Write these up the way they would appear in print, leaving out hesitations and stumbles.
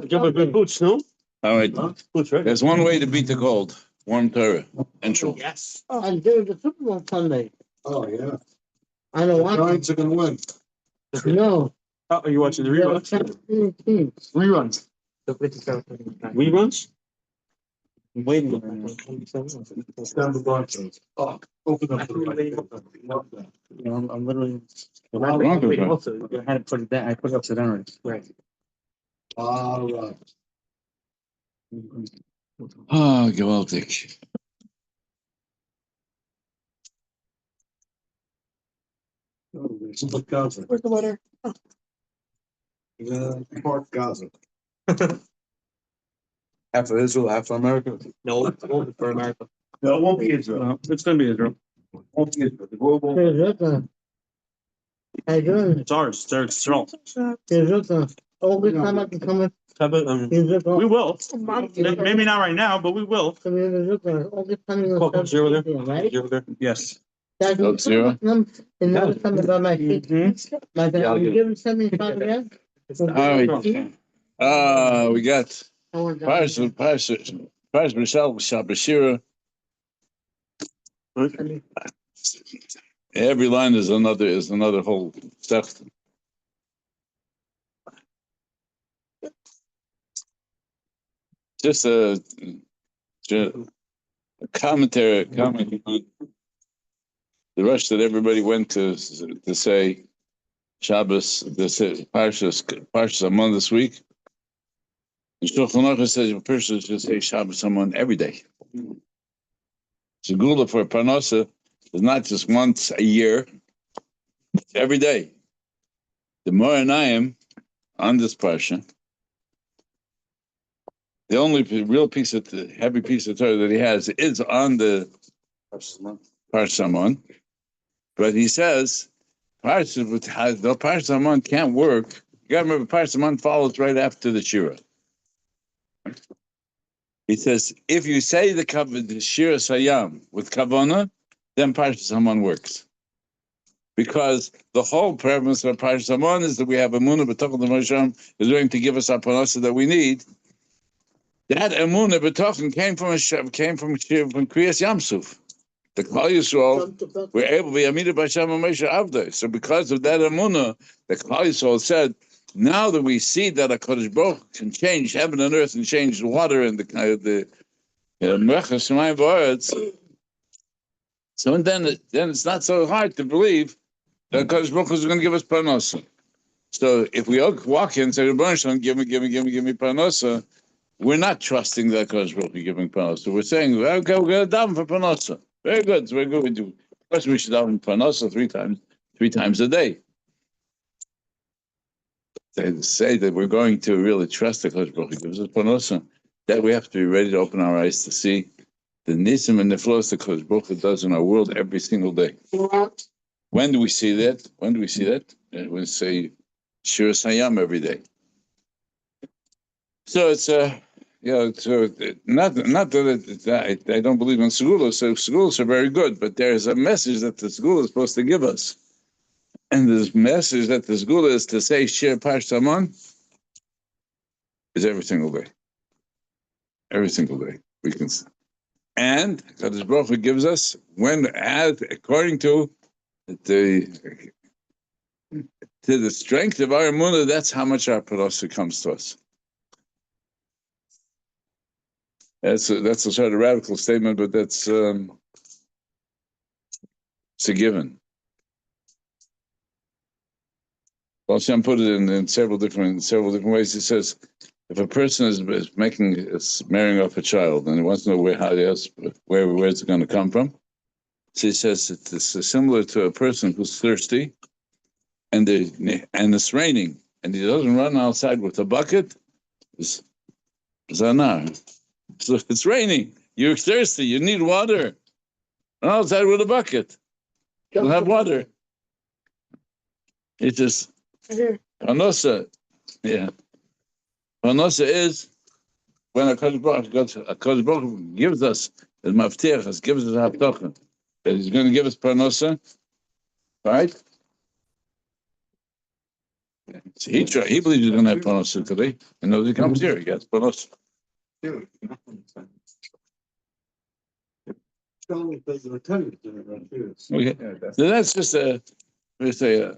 good boots, no? All right. Boots, right? There's one way to beat the cold. Warm Torah. Intro. Yes. Oh, I'm doing the Super Bowl Sunday. Oh, yeah. I don't The want Giants are gonna win. to. No. Oh, are you watching the reruns? Reruns. Reruns? I'm waiting. Stand the Broncos. Oh, open up the right. Love that. I'm literally. Broncos, right? Also, I had to put it down. I put it upside down. Right. All right. Oh, gewaltig. Look, Gaza. Where's the letter? Yeah, Park Gaza. Half of Israel, half of America. No, it's only for America. No, it won't be Israel. No, it's gonna be Israel. It won't be Israel. The global. How you doing? It's ours. It's Israel. All the time I can come in. We will. Maybe not right now, but we will. All the time Welcome, Zero there. right? Zero there. Yes. Code zero. Another time about my feet. My dad, you give him 75 again? All right. We got Parsha Beshalach Shiur. Every line is another whole section. Just a commentary on the rush that everybody went to say Shabbos, Parshas Amon this week. And Shulchan Aruch says a person should say Shabbos Amon every day. So Gula for Parnasa is not just once a year, it's every day. The Moranayim on this Parsha, the only real heavy piece of Torah that he has is on the Parshas Amon. But he says, Parshas Amon can't work. You got to remember, Parshas Amon follows right after the Shira. He says, if you say the Shira Sayam with Kavana, then Parshas Amon works. Because the whole premise of Parshas Amon is that we have Emunah B'tochen L'Moshem is going to give us our Parnasa that we need. That Emunah B'tochen came from Kriyas Yamsuf. The Klal Yisrael were able to be Amida B'Hashem Moshe Avdei. So because of that Emunah, the Klal Yisrael said, now that we see that HaKadosh Baruch Hu can change heaven and earth and change the water and the Mechas Shemayim V'Aretz, so then it's not so hard to believe that HaKadosh Baruch Hu is going to give us Parnasa. So if we walk in and say, Rebbeinu Shalom, give me Parnasa, we're not trusting that HaKadosh Baruch Hu giving Parnasa. We're saying, okay, we're going to daven for Parnasa. Very good. It's very good. We do. Of course, we should daven Parnasa three times a day. They say that we're going to really trust the HaKadosh Baruch Hu gives us Parnasa. That we have to be ready to open our eyes to see the nisim and the flows the HaKadosh Baruch Hu does in our world every single day. When do we see that? We say Shir Sayam every day. So it's not that I don't believe in segulas. So segulas are very good, but there's a message that the segula is supposed to give us, and this message that the segula is to say Shir Parshas Amon is every single day. Every single day we can, and Kadosh Baruch Hu gives us according to the strength of our emunah. That's how much our parnasa comes to us. That's a sort of radical statement, but that's it's a given. Hashem put it in several different ways. He says, if a person is marrying off a child and he wants to know where's it going to come from, so he says it's similar to a person who's thirsty and it's raining and he doesn't run outside with a bucket. It's zanar. So it's raining. You're thirsty. You need water. Run outside with a bucket. You'll have water. It's just Parnasa. Yeah. Parnasa is when a HaKadosh Baruch Hu gives us the maftiach, gives us haftochen, that He's going to give us Parnasa, right? So he believes he's going to have panos today, and as he comes here, he gets panos. Okay, so that's just let's say a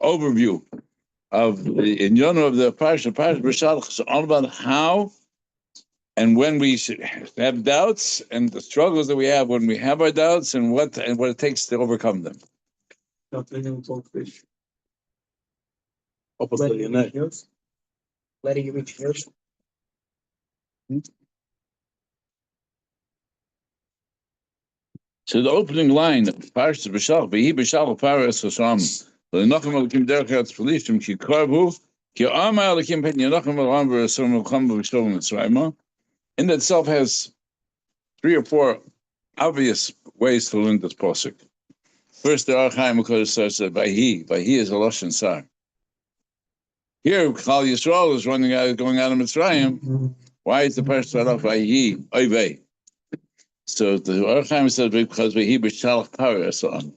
overview of the inyan of the parsha. Parsha Beshalach is all about how and when we should have doubts and the struggles that we have when we have our doubts and what it takes to overcome them. Letting you reach yours. So the opening line of Parsha Beshalach, V'hi Beshalach Paras Hasam, V'lenochem Elokim Derech Eretz Pelishtim Ki Karvu, Ki Ama Elokim Pen Yenochem Elokim V'Rasam Elokim V'Shlomo Mitzrayim. In itself has 3 or 4 obvious ways to learn this pasuk. First, the Archaim Kodesh says that Vayhi is a lashon sar. Here, Klal Yisrael is going out of Mitzrayim. Why is the person start off Vayhi Oivei? So the Archaim says because Vayhi Beshalach Paras on.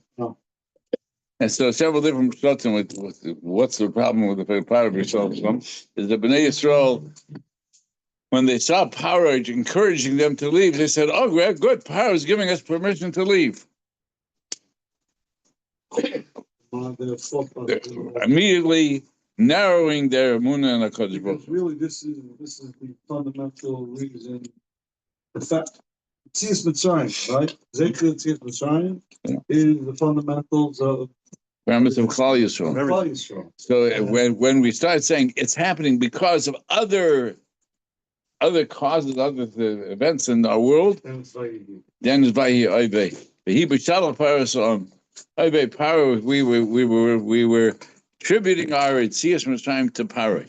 And so several different pshatim with what's the problem with the Parah Beshalach is the Bnei Yisrael. When they saw Parah encouraging them to leave, they said, "Oh, we're good. Parah is giving us permission to leave." Immediately narrowing their emunah and HaKadosh Baruch Hu. Really, this is the fundamental reason. The fact, Tzias Mitzrayim, right? Zeker Tzias Mitzrayim is the fundamentals of Premise of Klal Yisrael. Klal Yisrael. So when we start saying it's happening because of other causes, other events in our world, then it's Vayhi Oivei. V'hi B'Shalach Paras Oivei Parah. We were attributing our Tzias Mitzrayim to Parah.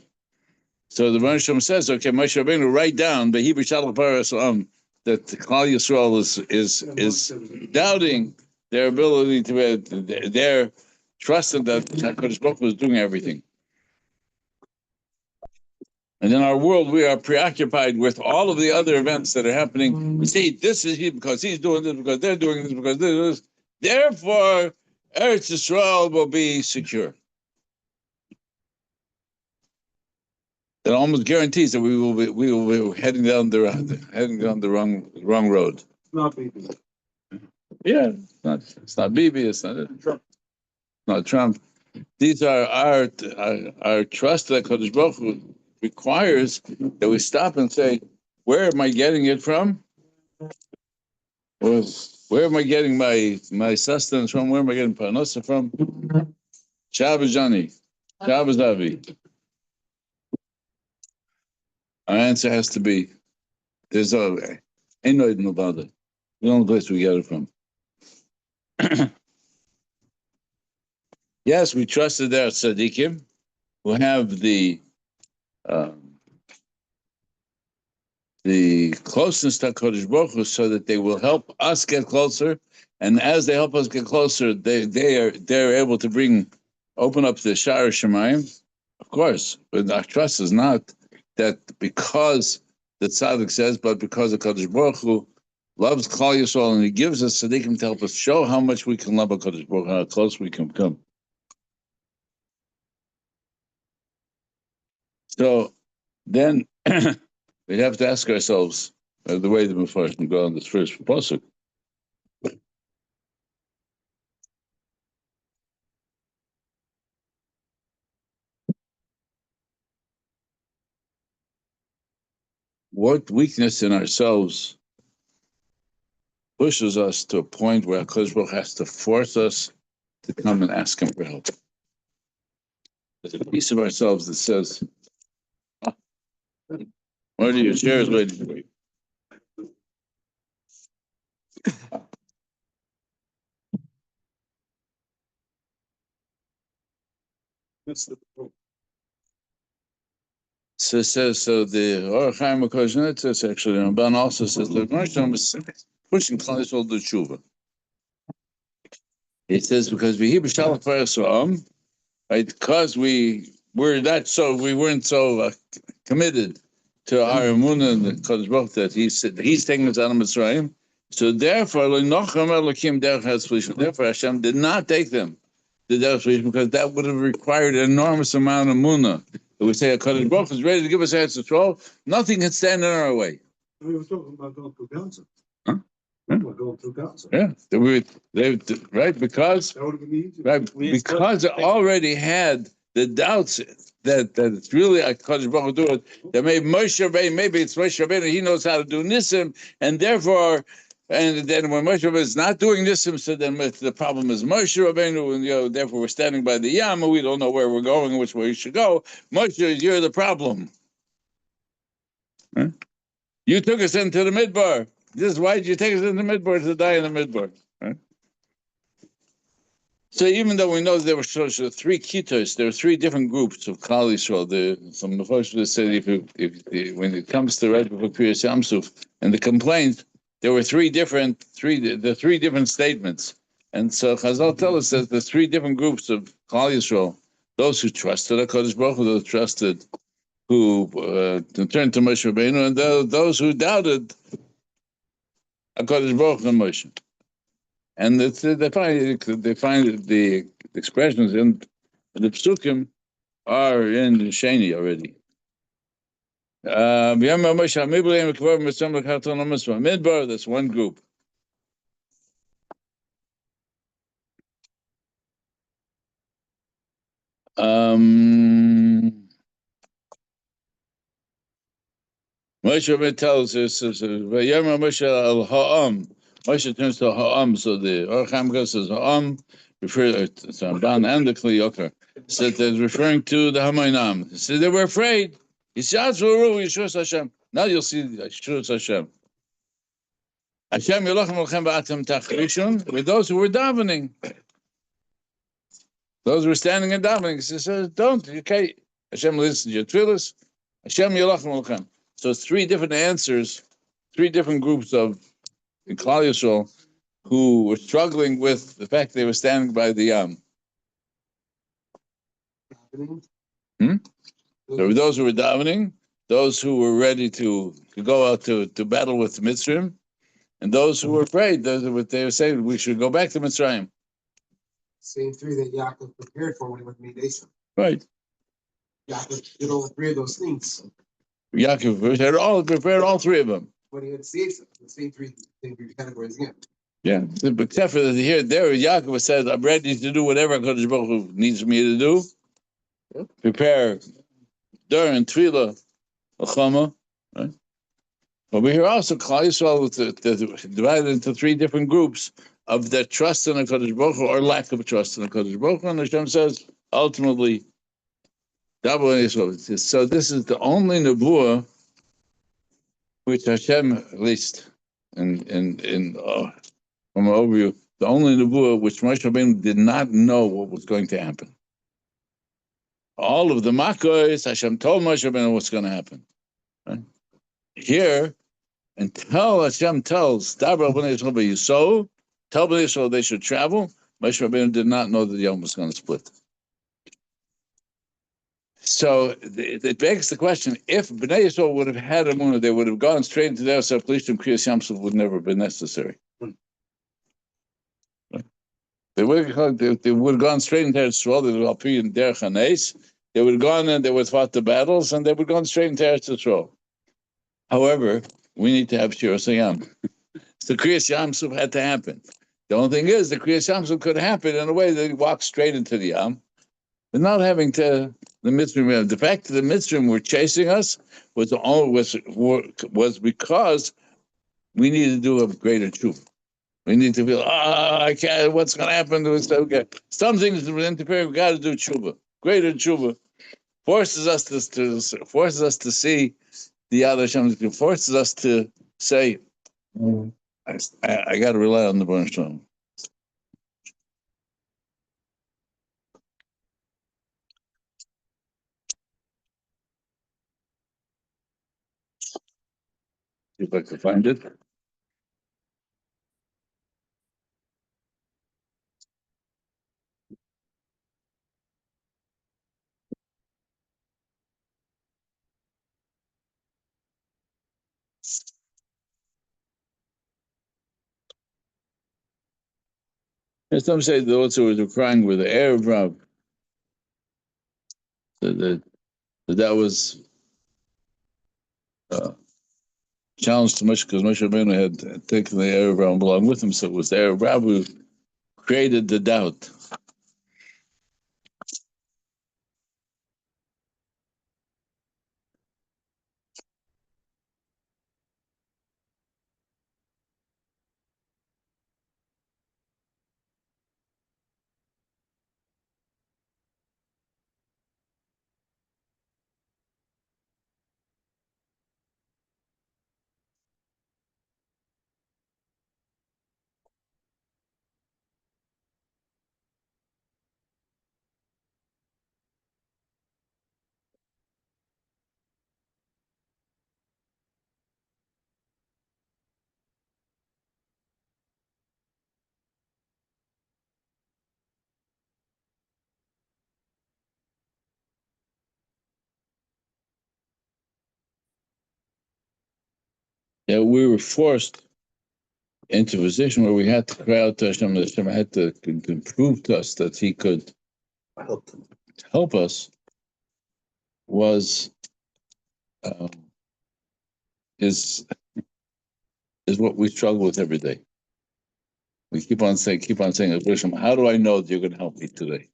So the Rosh Hashanah says, okay, Moshe Rabbeinu write down V'hi B'Shalach Paras that the Klal Yisrael is doubting their ability to their trusting that HaKadosh Baruch Hu was doing everything. And in our world, we are preoccupied with all of the other events that are happening. We say, this is he because he's doing this, because they're doing this, because they're doing this. Therefore, Eretz Yisrael will be secure. That almost guarantees that we will be heading down the wrong road. Not Bibi. Yeah, it's not Bibi, it's not Trump. These are our trust that Kodesh Baruch Hu requires that we stop and say, where am I getting it from? Where am I getting my sustenance from? Where am I getting parnasa from? Shabbos Jani, Shabbos Avi. Our answer has to be, there's ain't no hidden about it. The only place we get it from. Yes, we trusted their tzaddikim who have the closeness to Kodesh Baruch Hu, so that they will help us get closer, and as they help us get closer, they're able to open up the Sha'ar Shemayim. Of course, but our trust is not that because the tzaddik says, but because the Kodesh Baruch Hu loves Klal Yisrael and he gives us tzaddikim to help us show how much we can love Kodesh Baruch Hu, how close we can come. So then we have to ask ourselves the way the Mepharshim go on this first pasuk. What weakness in ourselves pushes us to a point where HaKadosh Baruch Hu has to force us to come and ask him for help? There's a piece of ourselves that says, "Where are your chairs waiting for you?" So it says, so the Orach Chaim HaKodesh says actually, and Ramban also says the Mordecai is pushing Klal Yisrael to tshuva. It says because we hear Beshalach Paras, right? Because we weren't so committed to our emunah and the Kodesh Baruch that he's taking us out of Mitzrayim. So therefore, Hashem did not take them the derech because that would have required an enormous amount of munah. If we say HaKadosh Baruch Hu is ready to give us Eretz Yisrael, nothing can stand in our way. We were talking about going through Gaza. Huh? We're going through Gaza. Yeah, right, because That would have been easy. right, because it already had the doubts that it's really a Kadosh Baruch Hu do it. That maybe Moshe Rabbeinu, maybe it's Moshe Rabbeinu, he knows how to do Nisim, and therefore, and then when Moshe Rabbeinu is not doing Nisim, so then the problem is Moshe Rabbeinu, and therefore we're standing by the Yam, and we don't know where we're going and which way we should go. Moshe, you're the problem. Huh? You took us into the Midbar. Why did you take us into the Midbar to die in the Midbar? Right? So even though we know there were three kitos, there are three different groups of Klal Yisrael. Some of the said when it comes to right before Kriyas Yamsuf and the complaint, there were three different statements. And so Chazal tell us that the three different groups of Klal Yisrael, those who trusted HaKadosh Baruch Hu, those who turned to Moshe Rabbeinu, and those who doubted HaKadosh Baruch Hu and Moshe. And they find the expressions in the psukim are in Sheni already. Midbar, that's one group. Moshe Rabbeinu tells us, "Vayom Moshe al Ha'am." Moshe turns to Ha'am, so the Orcham says Ha'am, refer to Ramban and the Kli Yakar, said that referring to the Hamayinam. He said they were afraid. He said, "Yeshua Hashem." Now you'll see Yeshua Hashem. Hashem Yolachem Olchem Ba'atem Tachrishon with those who were davening. Those who were standing and davening. He says, "Don't, okay." Hashem listens to your tefillos. Hashem Yolachem Olchem. So it's three different answers, three different groups of Klal Yisrael who were struggling with the fact they were standing by the Yam. There were those who were davening, those who were ready to go out to battle with Mitzrayim, and those who were afraid. Those what they were saying, we should go back to Mitzrayim. Same three that Yaakov prepared for when he went to meet Esau. Right. Yaakov did all three of those things. Yaakov prepared all three of them. When he went to see Esau, the same three categories again. Yeah, except for that here, Yaakov said, "I'm ready to do whatever HaKadosh Baruch Hu needs me to do. Prepare during Tefillah, Chama." Right? But we hear also Klal Yisrael divided into three different groups of their trust in HaKadosh Baruch Hu or lack of trust in HaKadosh Baruch Hu. And Hashem says, ultimately, double Yisrael. So this is the only nebuah which Hashem, at least from an overview, the only nebuah which Moshe Rabbeinu did not know what was going to happen. All of the makkos, Hashem told Moshe Rabbeinu what's going to happen. Right? Here, until Hashem tells Dabra b'nei Yisrael b'Yisrael, tell b'nei Yisrael they should travel, Moshe Rabbeinu did not know that the Yom was going to split. So it begs the question: if Bnei Yisrael would have had a munah, they would have gone straight into their Plishtim Kriyas Yamsuf would never have been necessary. They would have gone straight into Eretz Yisrael. They would have been in Derech Hanes. They would have gone and they would have fought the battles, and they would have gone straight into Eretz Yisrael. However, we need to have Shiur Sayam. So Kriyas Yamsuf had to happen. The only thing is, the Kriyas Yamsuf could happen in a way that he walked straight into the Yam, but not having to. The Mitzrayim, the fact that the Mitzrayim were chasing us was because we needed to do a greater tshuva. We need to feel, I can't. What's going to happen to us? Okay, some things that interfere. We got to do tshuva, greater tshuva. Forces us to see the other Hashem. Forces us to say, I got to rely on the Baruch Shalom. If I could find it. And some say that also were crying with the HaRav. That was challenged too much because Moshe Rabbeinu had taken the HaRav along with him, so it was the HaRav who created the doubt. Yeah, we were forced into a position where we had to cry out to Hashem. Hashem had to prove to us that He could help us. Was is what we struggle with every day. We keep on saying, Hashem, how do I know that you're going to help me today?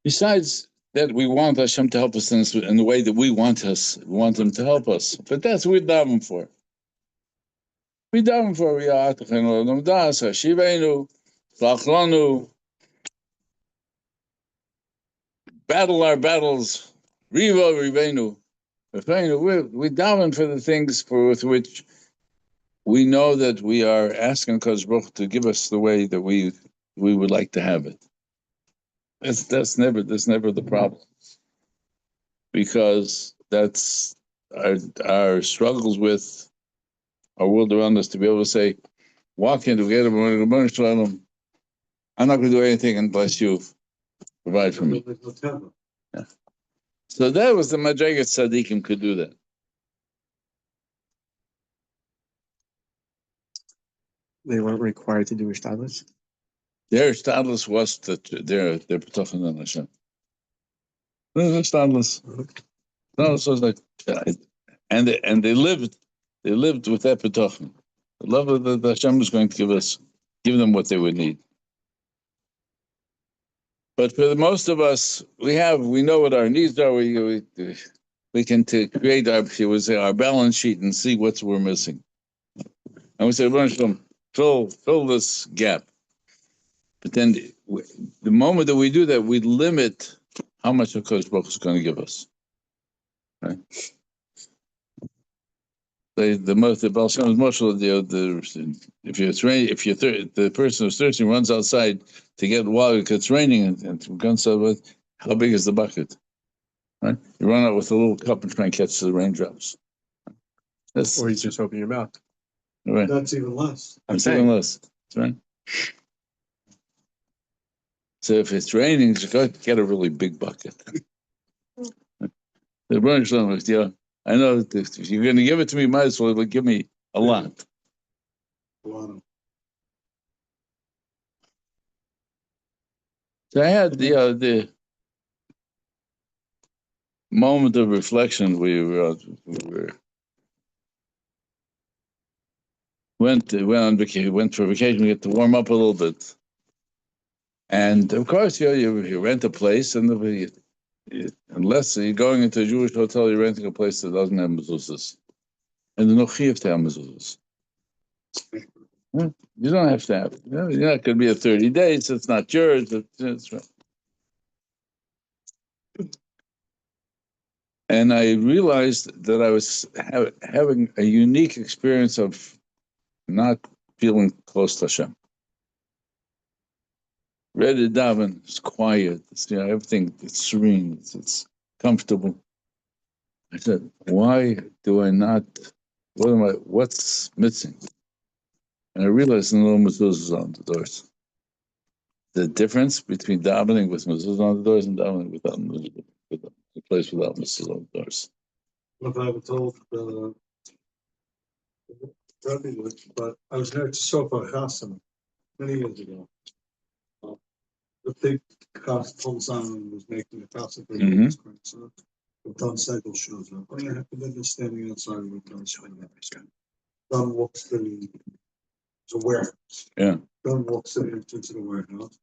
Besides that, we want Hashem to help us in the way that we want Him to help us. But that's what we daven for. We daven for battle our battles. Riva Rivenu. We daven for the things with which we know that we are asking Kodesh Baruch Hu to give us the way that we would like to have it. That's never the problem, because that's our struggles with our world around us, to be able to say, walk into together, I'm not going to do anything unless you provide for me. Yeah. So that was the Madrigat Tzaddikim could do that. They weren't required to do Ishtadlis? Their Ishtadlis was that they're B'tochen on Hashem. Ishtadlis. Ishtadlis was like, and they lived with that B'tochen. The love of the Hashem was going to give them what they would need. But for the most of us, we know what our needs are. We can create our balance sheet and see what we're missing. And we say, fill this gap. But then the moment that we do that, we limit how much HaKadosh Baruch Hu is going to give us. Right? The Baal Shem Moshe, the person who's thirsty runs outside to get water because it's raining, and guns out, how big is the bucket? Right? You run out with a little cup and try and catch the raindrops. Or you just open your mouth. Right. That's even less. That's even less. That's right. So if it's raining, you got to get a really big bucket. The Baruch Shalom, I know that if you're going to give it to me, might as well give me a lot. Wow. So I had the moment of reflection. We went for vacation. We get to warm up a little bit, and of course, you rent a place, and unless you're going into a Jewish hotel, you're renting a place that doesn't have mezuzahs, and there's no chiyuv to have mezuzahs. You don't have to have. You're not going to be a 30 days. It's not yours. It's right. And I realized that I was having a unique experience of not feeling close to Hashem. Ready to daven, it's quiet. It's, everything. It's serene. It's comfortable. I said, why do I not? What's missing? And I realized no mezuzahs on the doors. The difference between davening with mezuzahs on the doors and davening without the place without mezuzahs on the doors. If I ever told Rebbe this, but I was near Sofa Chassan many years ago. The big cast full son was making a chassan for his grandson. The Don Cycle shows up. I have to be standing outside with Don Cycle. Don walks to the warehouse. Yeah. Don walks into the warehouse.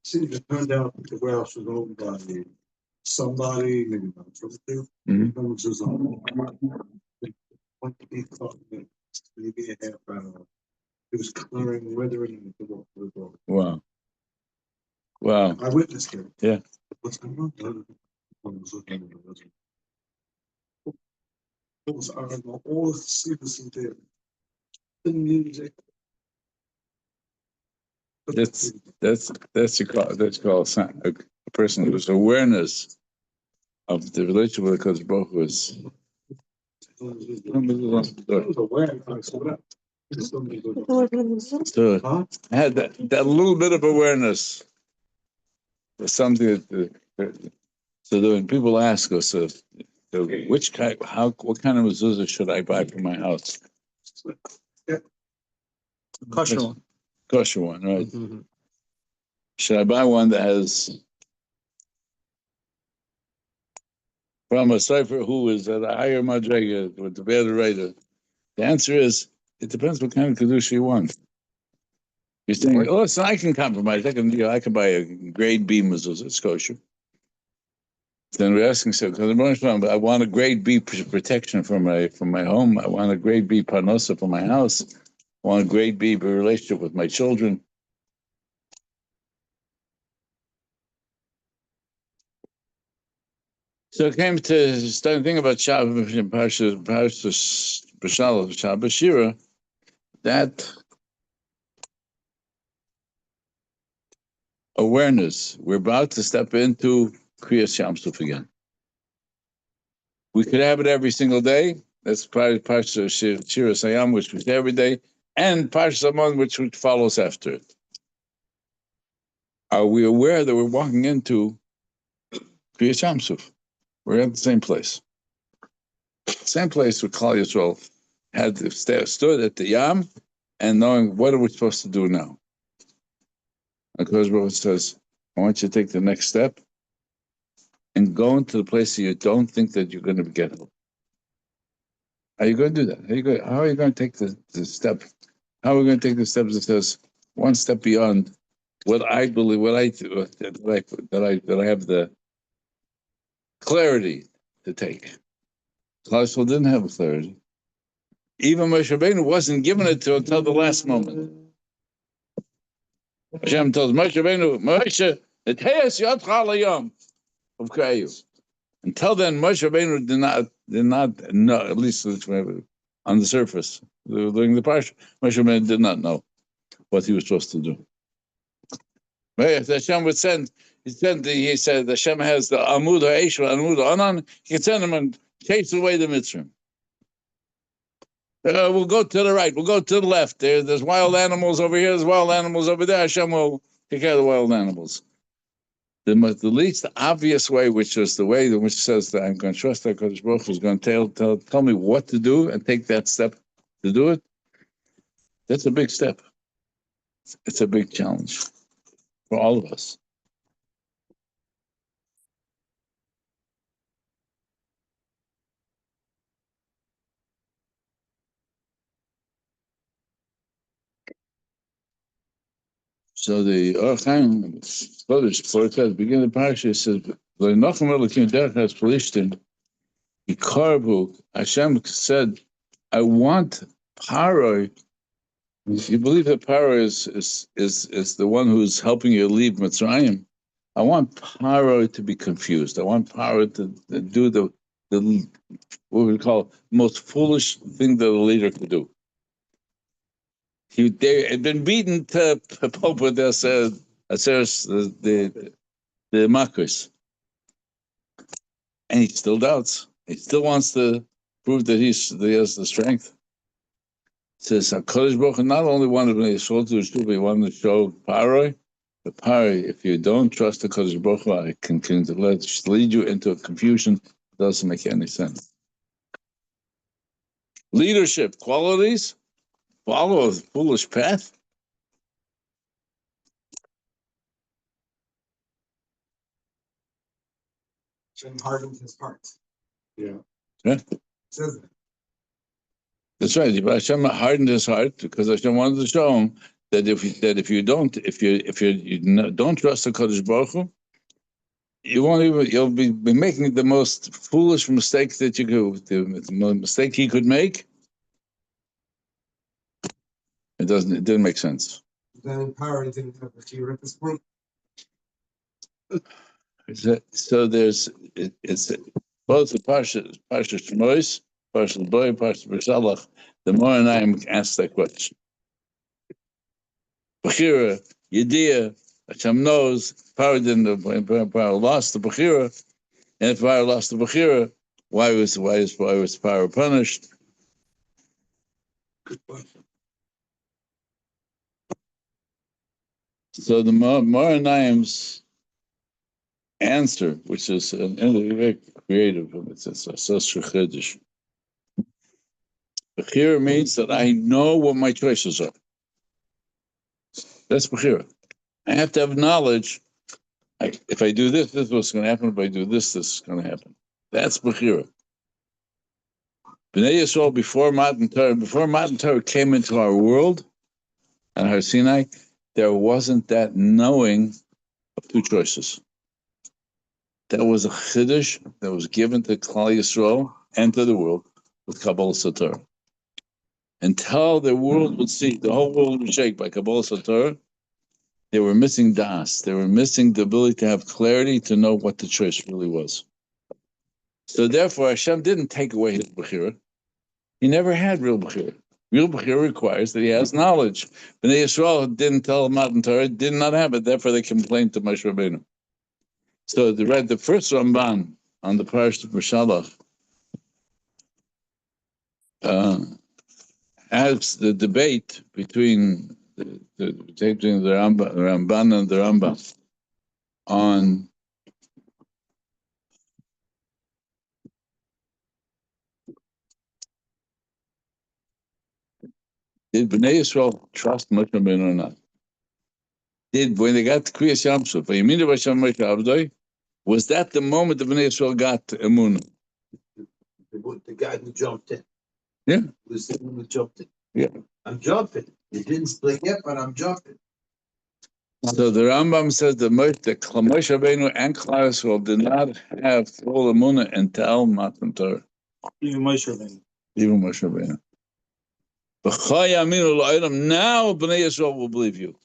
See, it turned out that the warehouse was owned by somebody, maybe not two. No one says, what he thought that maybe a half hour. He was clearing, weathering the walk to the door. Wow. Wow. I witnessed it. Yeah. What's going on? I was looking at it. It was all the secrets in there. The music. That's a person whose awareness of the relationship with the Kodesh Baruch Hu is. So I had that little bit of awareness. Something that so when people ask us, what kind of mezuzah should I buy for my house? Kosher one. Kosher one, right? Should I buy one that has from a cipher who is at a higher madrega with the better writer? The answer is it depends what kind of kedusha you want. You're saying, oh, so I can compromise. I can buy a grade B mezuzah. It's kosher. Then we're asking, so I want a grade B protection for my home. I want a grade B parnasa for my house. I want a grade B relationship with my children. So it came to starting to think about Shabbos, Beshalach, Shabbos, Shiur, that awareness. We're about to step into Kriyas Yam Suf again. We could have it every single day. That's part of Parsha Shiur Sayam, which we say every day, and Parsha Samon, which follows after it. Are we aware that we're walking into Kriyas Yam Suf? We're at the same place. Same place where Klal Yisrael had stood at the Yam and knowing what are we supposed to do now. Because Baruch says, I want you to take the next step and go into the place that you don't think that you're going to get help. How are you going to do that? How are you going to take the step? How are we going to take the steps that says one step beyond what I believe, that I have the clarity to take? Klal Yisrael didn't have clarity. Even Moshe Rabbeinu wasn't given it to until the last moment. Hashem tells Moshe Rabbeinu, Moshe, Eteyas Yotcha Layom of Kayu. Until then, Moshe Rabbeinu did not know, at least on the surface, during the parsha, Moshe Rabbeinu did not know what he was supposed to do. If Hashem would send, he said Hashem has the Amud HaEsh, Amud HaAnan, he can send him and chase away the Mitzrayim. We'll go to the right, we'll go to the left. There's wild animals over here, there's wild animals over there. Hashem will take care of the wild animals. The least obvious way, which is the way in which says that I'm going to trust that Kodesh Baruch Hu is going to tell me what to do and take that step to do it, that's a big step. It's a big challenge for all of us. So the Orchaim, before it says, beginning of the parasha, it says, "V'nochem Elokim derech Pelishtim." Hashem said, "I want Paroi." You believe that Paroi is the one who's helping you leave Mitzrayim? I want Paroi to be confused. I want Paroi to do the what we call most foolish thing that a leader could do. They had been beaten to pulp with the Makris. And he still doubts. He still wants to prove that he has the strength. It says, HaKadosh Baruch Hu not only wanted to show to the but he wanted to show Paroi. The Paroi, if you don't trust the HaKadosh Baruch Hu, it can lead you into a confusion that doesn't make any sense. leadership qualities, follow a foolish path. Hashem hardened his heart. Yeah. Yeah. It says that. That's right. Hashem hardened his heart because Hashem wanted to show him that if you don't trust the Kodesh Baruch Hu, you'll be making the most foolish mistake that you could, the mistake he could make. It didn't make sense. Then in power, he didn't have the Shiur at this point. So it's both the Parsha Shmois, Parsha Boy, Parsha Beshalach. The more and I ask that question. Bechira, Yediyah, Hashem knows, power lost the Bechira, and if power lost the Bechira, why was power punished? Good question. So the Moranayim's answer, which is very creative, it's so Shechedish. Bechira means that I know what my choices are. That's Bechira. I have to have knowledge. If I do this, this is what's going to happen. If I do this, this is going to happen. That's Bechira. B'nai Yisrael, before Matan Torah came into our world, and Har Sinai, there wasn't that knowing of two choices. That was a chiddush that was given to Klal Yisrael and to the world with Kabbalah Satorah. Until the world would see, the whole world would shake by Kabbalah Satorah, they were missing das. They were missing the ability to have clarity to know what the choice really was. So therefore, Hashem didn't take away his Bechira. He never had real Bechira. Real Bechira requires that he has knowledge. Bnei Yisrael didn't tell Matan Torah, did not have it, therefore they complained to Moshe Rabbeinu. So they read the first Ramban on the Parsha of Beshalach has the debate between the Ramban and the Rambam on did Bnei Yisrael trust Moshe Rabbeinu or not? When they got to Kriyas Yamsuf, was that the moment that Bnei Yisrael got to Emunah? The guy who jumped in. Yeah. Was the one who jumped in. Yeah. I'm jumping. It didn't split yet, but I'm jumping. So the Rambam says that Moshe Rabbeinu and Klal Yisrael did not have full Emunah until Matan Torah. Even Moshe Rabbeinu. Even Moshe Rabbeinu. Now Bnei Yisrael will believe you.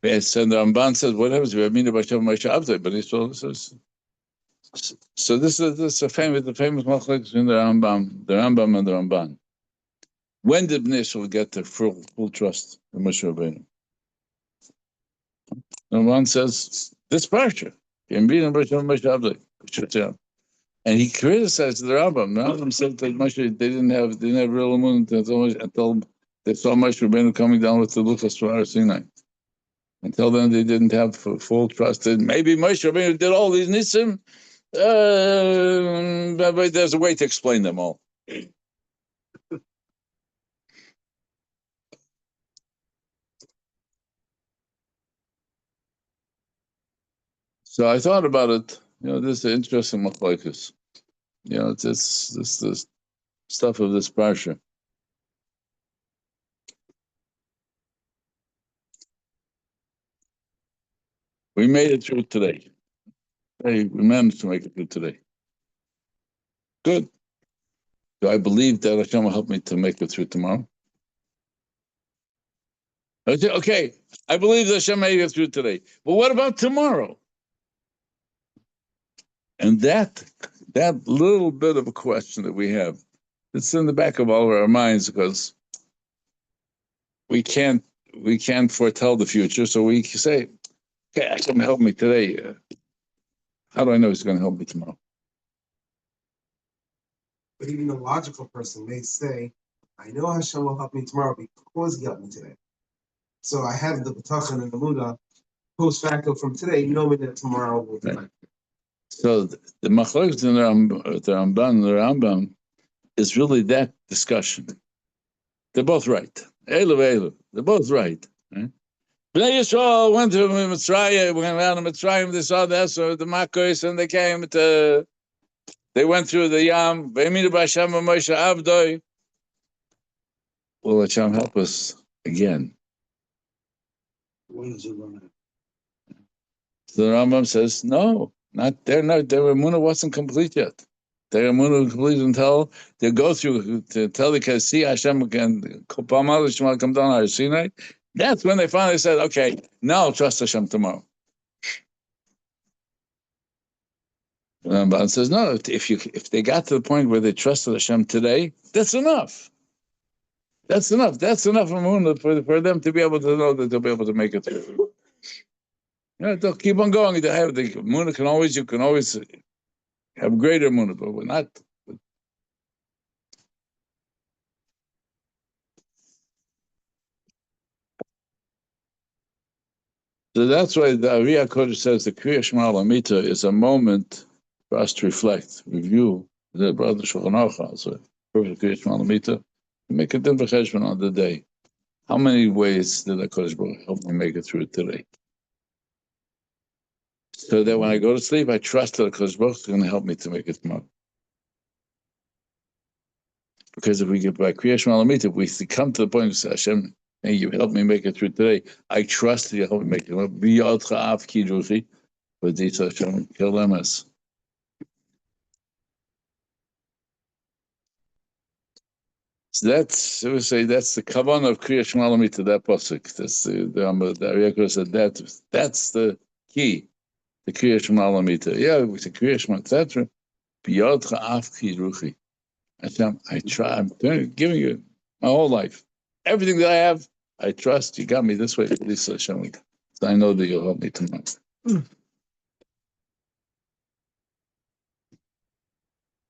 And the Ramban says, what happens if you mean about Moshe Abdai? But Yisrael says, so this is the famous machlokes between the Rambam and the Ramban. When did Bnei Yisrael get their full trust in Moshe Rabbeinu? The Ramban says this parsha, and he criticized the Rambam. The Rambam said that Moshe they didn't have real emunah until they saw Moshe Rabbeinu coming down with the Luchos from Har Sinai. Until then, they didn't have full trust. Maybe Moshe Rabbeinu did all these nisim, but there's a way to explain them all. So I thought about it. This is interesting machlokes. It's this stuff of this parsha. We made it through today. Hey, we managed to make it through today. Good. Do I believe that Hashem will help me to make it through tomorrow? Okay, I believe that Hashem made it through today. But what about tomorrow? And that little bit of a question that we have, it's in the back of all of our minds because we can't foretell the future. So we say, okay, Hashem help me today. How do I know he's going to help me tomorrow? But even a logical person may say, I know Hashem will help me tomorrow because he helped me today. So I have the B'tachon and the Muda post facto from today, knowing that tomorrow will be like. So the machlokes in the Ramban and the Rambam is really that discussion. They're both right. They're both right. Right? Bnei Yisrael went to Mitzrayim, went around to Mitzrayim, they saw the Esor, the Makos, and they came to, they went through the Yam, Vayiminu b'Hashem v'Moshe Avdoi. Will Hashem help us again? When is it running? So the Rambam says, no, not their emunah wasn't complete yet. Their emunah was complete until they go through to tell the Kasi Hashem can come down on our Sinai. That's when they finally said, okay, now I'll trust Hashem tomorrow. And Rambam says, no, if they got to the point where they trusted Hashem today, that's enough. That's enough. That's enough emunah for them to be able to know that they'll be able to make it through. They'll keep on going. They have the emunah you can always have greater emunah, but we're not. So that's why the Ariyah Kodesh says the Kriya Shema Lamita is a moment for us to reflect, review. The brother Shulchan Aruch, so perfect Kriya Shema Lamita, make a din v'cheshbon on the day. How many ways did the Kodesh Baruch Hu help me make it through today? So that when I go to sleep, I trust that the Kodesh Baruch Hu is going to help me to make it tomorrow. Because if we get by Kriya Shema Lamita, if we come to the point of Hashem, may you help me make it through today. I trust that you help me make it. So that's, I would say, that's the kavanah of Kriya Shema Lamita, that pasuk. That's the Ariyah said that's the key. The Kriya Shema Lamita. Yeah, with the Kriya Shema, etc. B'yodcha af ki ruchi. I try. I'm giving you my whole life, everything that I have. I trust you got me this way. Please, Hashem. So I know that you'll help me tomorrow.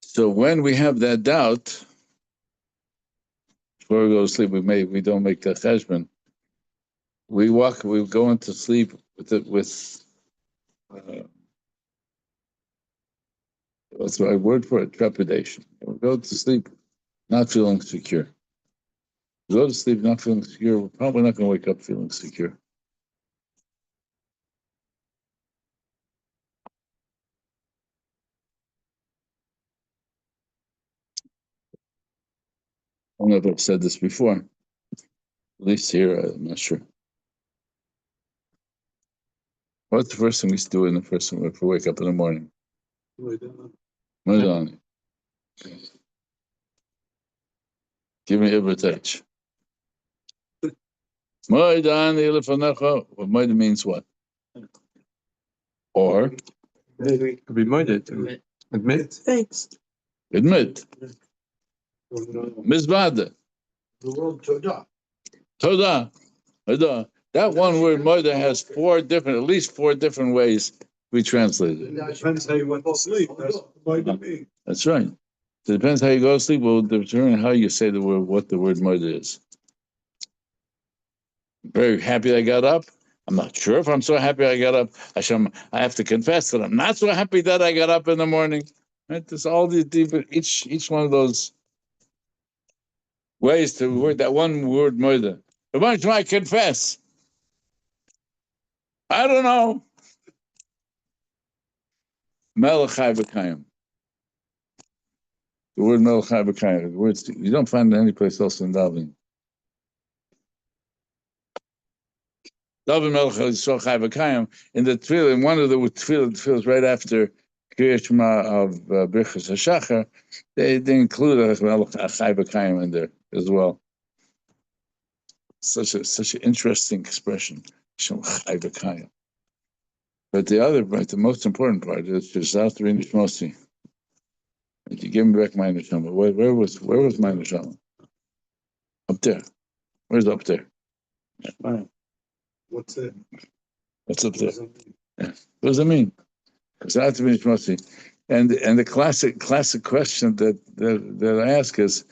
So when we have that doubt, before we go to sleep, we don't make the cheshbon. We go into sleep with what's the right word for it? Trepidation. We go to sleep not feeling secure. We go to sleep not feeling secure. We're probably not going to wake up feeling secure. I don't know if I've said this before. At least here, I'm not sure. What's the first thing we do in the first thing if we wake up in the morning? Moedani. Give me a touch. Moedani lefanecha. What moed means what? Or Could be moeded to admit. Thanks. admit. Mizbada. The word Todah. Todah. Todah. That one word moed has at least four different ways we translate it. Depends how you went to sleep. That's what might be. That's right. It depends how you go to sleep will determine how you say the word, what the word moed is. Very happy I got up. I'm not sure if I'm so happy I got up. Hashem, I have to confess that I'm not so happy that I got up in the morning. Right? There's all the each one of those ways to word that one word moed. The one I confess. I don't know. Melachai b'kayim. The word Melachai b'kayim. The words you don't find it any place else in Davening. Daven Melachai Yisrael Chai b'kayim. In the tefillah, in one of the tefillahs right after Kriya Shema of Birchas HaShachar, they include Melachai Chai b'kayim in there as well. Such an interesting expression. Shem Chai b'kayim. But the most important part is just after Nishmosi. You give me back my neshama. Where was my neshama? Up there. Where's up there? What's it? What's up there? Yeah. What does that mean? Because after Nishmosi, and the classic question that I ask is,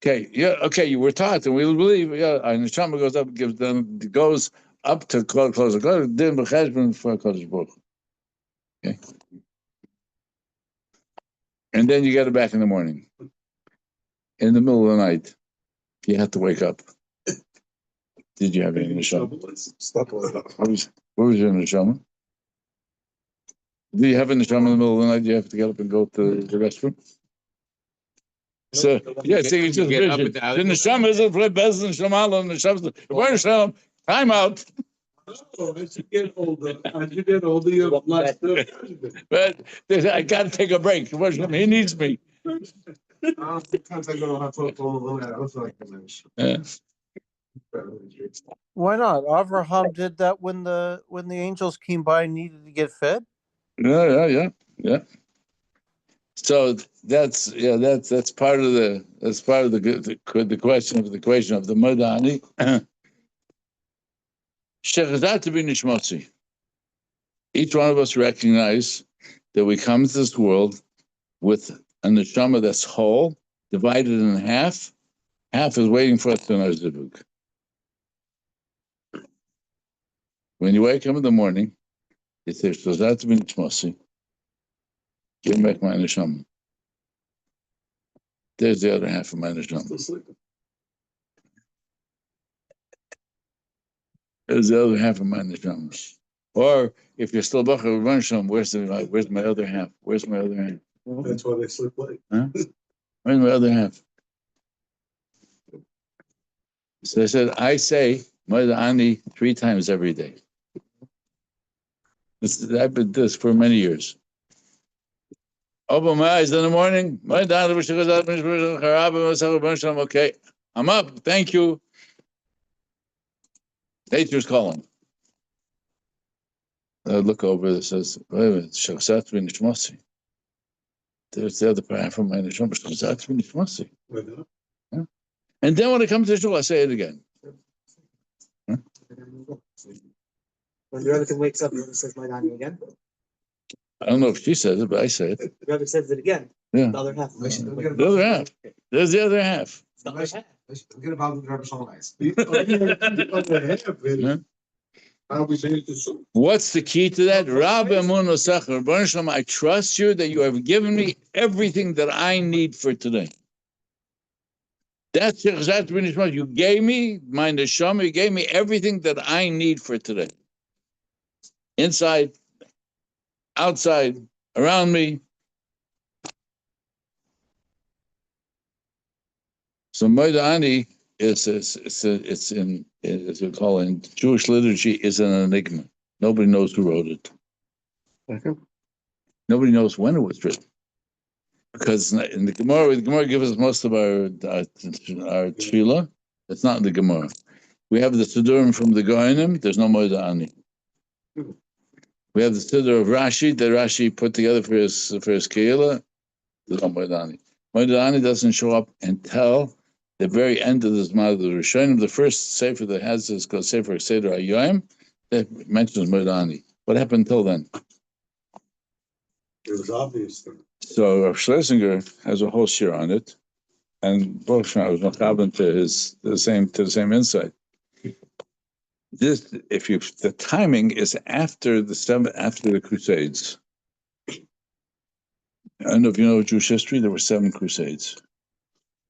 you were taught, and we believe, our neshama goes up to close the God, din b'cheshbon for Kodesh Baruch Hu. Okay, and then you get it back in the morning. in the middle of the night, you had to wake up. Did you have any neshama? What was your neshama? Do you have a neshama in the middle of the night? You have to get up and go to the restroom? So, yeah, so you just vision. The neshama is a play best neshama, and the neshama, time out. As you get older, you have less. But I got to take a break. He needs me. Sometimes I go to hospital, I don't feel like Yeah. Why not? Avraham did that when the angels came by and needed to get fed. Yeah. So that's part of the question of the equation of the Modani. Shechazat to be nishmotzi. Each one of us recognize that we come to this world with a neshama that's whole, divided in half. Half is waiting for us to know zivug. When you wake up in the morning, you say, Shechazat to be nishmotzi. Give back my neshama. There's the other half of my neshama. There's the other half of my neshama. Or if you're still bachar v'ransham, where's my other half? Where's my other half? That's why they sleep late. Huh? Where's my other half? So I said, I say Modani 3 times every day. I've been this for many years. Open my eyes in the morning. Okay, I'm up. Thank you. Nature's calling. I look over. It says, "Wait a minute, Shachzat v'nishmasi." There's the other half of my neshama. Shachzat v'nishmasi. And then when it comes to shul, I say it again. When the Rebbe wakes up, the Rebbe says Modani again. I don't know if she says it, but I say it. The Rebbe says it again. Yeah. The other half. The other half. There's the other half. Get about the Rebbe Shalom eyes. What's the key to that? Rab emun osachar. Baruch Shalom, I trust you that you have given me everything that I need for today. That's exactly what you gave me, my neshama. You gave me everything that I need for today. Inside, outside, around me. So Modani it's in, as we call it in Jewish liturgy, is an enigma. Nobody knows who wrote it. Nobody knows when it was written. Because in the Gemara gives us most of our tefillah. It's not in the Gemara. We have the Sidurim from the Goinim. There's no Modani. We have the Siddur of Rashi that Rashi put together for his Kehillah. There's no Modani. Modani doesn't show up until the very end of this Zman of the Rishonim. The first sefer that has this called Sefer Seder HaYom that mentions Modani. What happened until then? It was obvious. So Rav Schlesinger has a whole shiur on it, and both was mechaben to the same insight. This, the timing is after the Crusades. I don't know if you know Jewish history. There were 7 Crusades.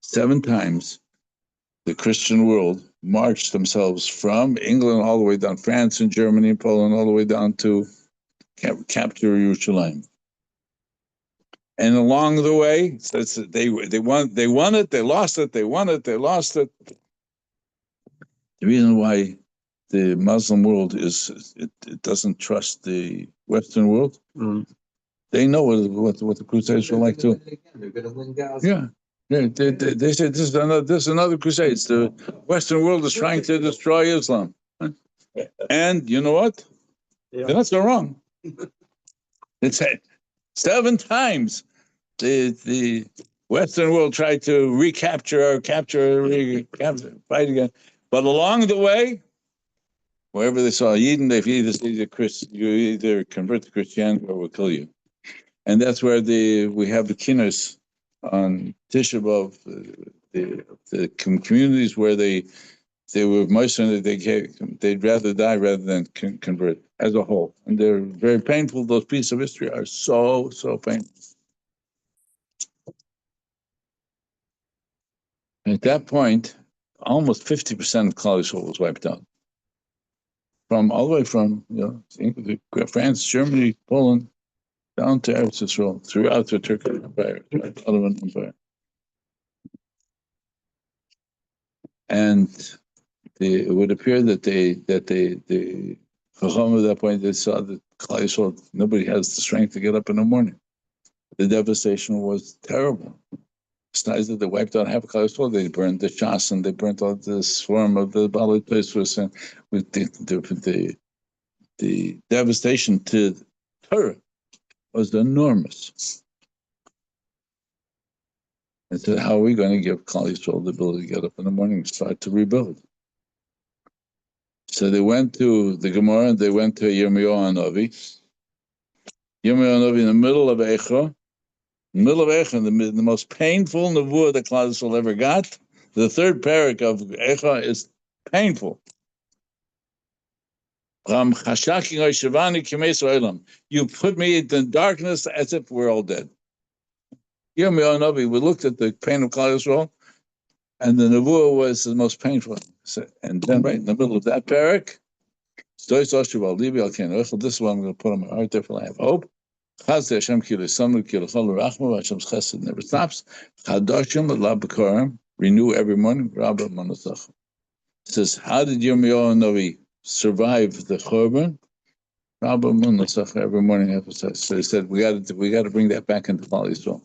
7 times the Christian world marched themselves from England all the way down, France and Germany and Poland, all the way down to capture Yerushalayim. And along the way, they won it, they lost it, they won it, they lost it. The reason why the Muslim world it doesn't trust the Western world. They know what the Crusades were like too. Yeah. They said this is another Crusades. The Western world is trying to destroy Islam, and you know what? They're not so wrong. It's 7 times the Western world tried to recapture, fight again. But along the way, wherever they saw Yidden, you either convert to Christianity or we'll kill you. And that's where we have the kinners on Tisha B'Av, the communities where they were Muslim, they'd rather die rather than convert as a whole. And they're very painful. Those pieces of history are so painful. At that point, almost 50% of Klal Yisrael was wiped out. From all the way from France, Germany, Poland, down to Eretz Yisrael, throughout the Turkish Empire, throughout the Ottoman Empire. And it would appear that the Chacham at that point, they saw that Klal Yisrael, nobody has the strength to get up in the morning. The devastation was terrible. Besides that, they wiped out half of Klal Yisrael. They burned the Shas and they burnt all the swarm of the Balei Tosfos, and with the devastation to Torah was enormous. And so how are we going to give Klal Yisrael the ability to get up in the morning and start to rebuild? So they went to the Gemara and they went to Yirmiyahu Hanavi. Yirmiyahu Hanavi in the middle of Eicha, the most painful nevuah that Klal Yisrael ever got. The third parak of Eicha is painful. You put me in the darkness as if we're all dead. Yirmiyahu Hanavi, we looked at the pain of Klal Yisrael, and the nevuah was the most painful. So, and then right in the middle of that parak, this is what I'm going to put on my heart, therefore I have hope. Hashem Hashem's chesed never stops. Renew every morning. It says, how did Yirmiyahu Hanavi survive the Churban? Every morning emphasized. So they said we got to bring that back into Klal Yisrael.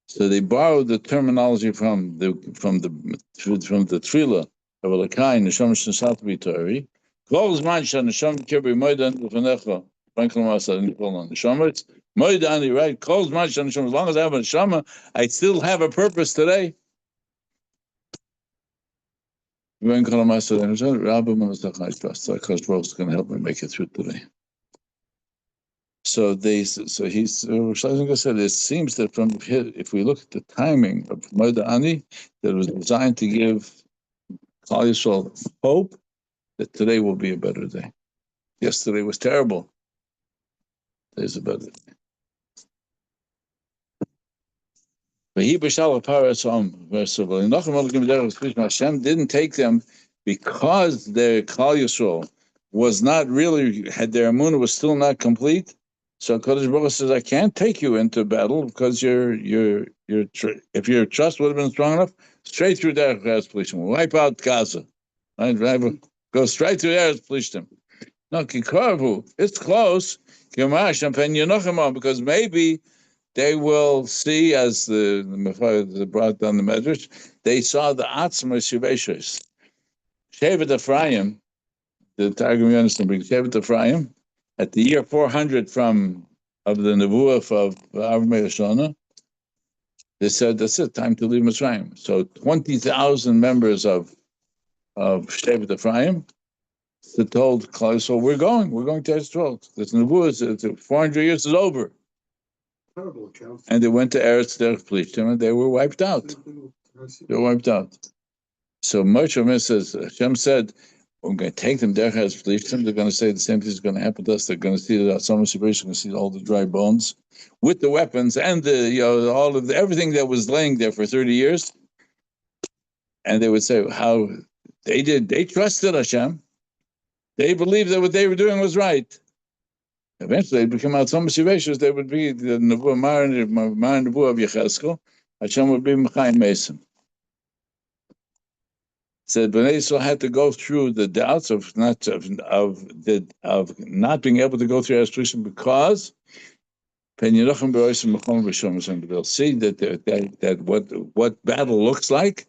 So they borrowed the terminology from the Tefillah of Elakai and Neshama Shensat B'Torah. Kol Zman Shanesham Kirbi Moedan L'Fanecha. Franklin Masa Nicola Neshama. It's Moedani, right? Kol Zman Shanesham. As long as I have a Neshama, I still have a purpose today. Rabbi Masa Kosh Baruch is going to help me make it through today. So Schleisinger said it seems that if we look at the timing of Moedani, that it was designed to give Klal Yisrael hope that today will be a better day. Yesterday was terrible. Today's a better day. Hashem didn't take them because their Klal Yisrael was not really, had their emunah was still not complete. So Kodesh Baruch says, I can't take you into battle because if your trust would have been strong enough, straight through there, wipe out Gaza. Right? Go straight through there, Plishtim. No, Kikarvu, it's close. Chumash and Pen because maybe they will see, as the brought down the Medrash, they saw the Atzma Shiveshos. Shevet Ephraim, the Targum Yonason brings Shevet Ephraim, at the year 400 of the Nevuah of Avram Yeshana, they said, that's it, time to leave Mitzrayim. So 20,000 members of Shevet Ephraim told Klal Yisrael, we're going to Eretz Yisrael. This Nevuah, 400 years is over. And they went to Eretz Derech Plishtim, and they were wiped out. They were wiped out. So Moshe Rabbeinu says, Hashem said, we're going to take them Derech Eretz Plishtim. They're going to say the same thing is going to happen to us. They're going to see that some going to see all the dry bones with the weapons and all of everything that was laying there for 30 years. And they would say how they did. They trusted Hashem. They believed that what they were doing was right. Eventually, they'd become out some Shiveshos. They would be the Nevuah, Mar Nevuah of Yechezkel. Hashem would be Mechayim Mason. Said Bnei Yisrael had to go through the doubts of not being able to go through Eretz Plishtim because they'll see that what battle looks like,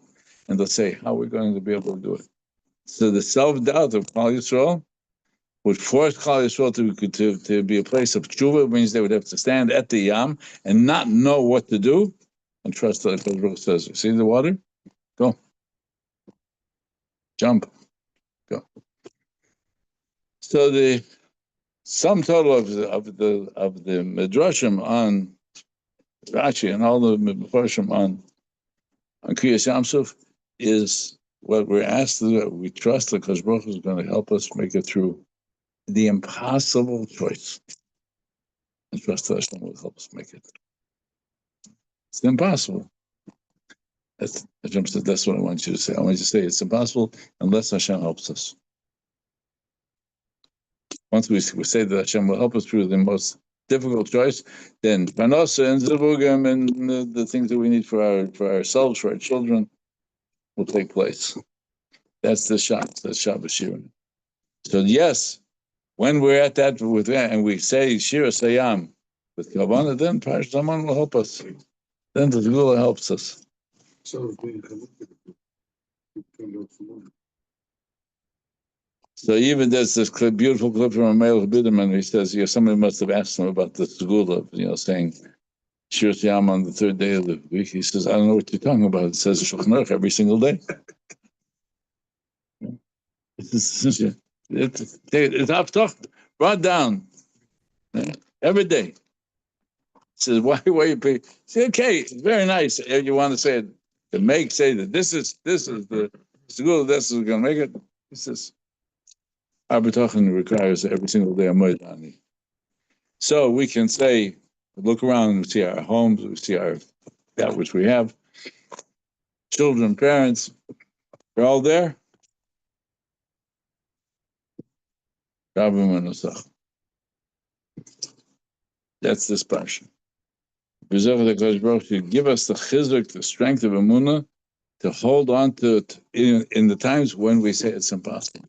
and they'll say, how are we going to be able to do it? So the self-doubt of Klal Yisrael would force Klal Yisrael to be a place of tshuva. It means they would have to stand at the yam and not know what to do, and trust that the Baruch says, see the water? Go. Jump. Go. So the sum total of the Midrashim on Rashi and all the Midrashim on Kriyas Yamsuf is what we're asked to do. We trust that Kodesh Baruch Hu is going to help us make it through the impossible choice. And trust that Hashem will help us make it. It's impossible. Hashem said, that's what I want you to say. I want you to say it's impossible unless Hashem helps us. Once we say that Hashem will help us through the most difficult choice, then Parnasa and Zivugim and the things that we need for ourselves, for our children, will take place. That's the shot. That's Shabbos Shiur. So yes, when we're at that with that, and we say Shir Sayam with Kavanah, then Parash Zaman will help us. Then the Gula helps us. So it's being So even there's this beautiful clip from a male Biderman. He says, somebody must have asked him about the Segula, saying Shir Sayam on the third day of the week. He says, I don't know what you're talking about. It says Shulchan Aruch every single day. It's up brought down every day. Says, why you pay? Say, okay, it's very nice. If you want to say it, say that this is the school, this is going to make it. He says, our b'tachon requires every single day a moed. So we can say, look around, we see our homes, we see that which we have, children, parents, they're all there. That's this passion. To give us the chizuk, the strength of emunah, to hold on to it in the times when we say it's impossible.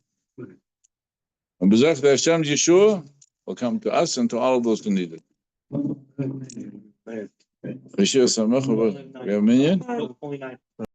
And B'zach the Hashem Yeshua will come to us and to all of those who need it. We have a minyan? Only 9.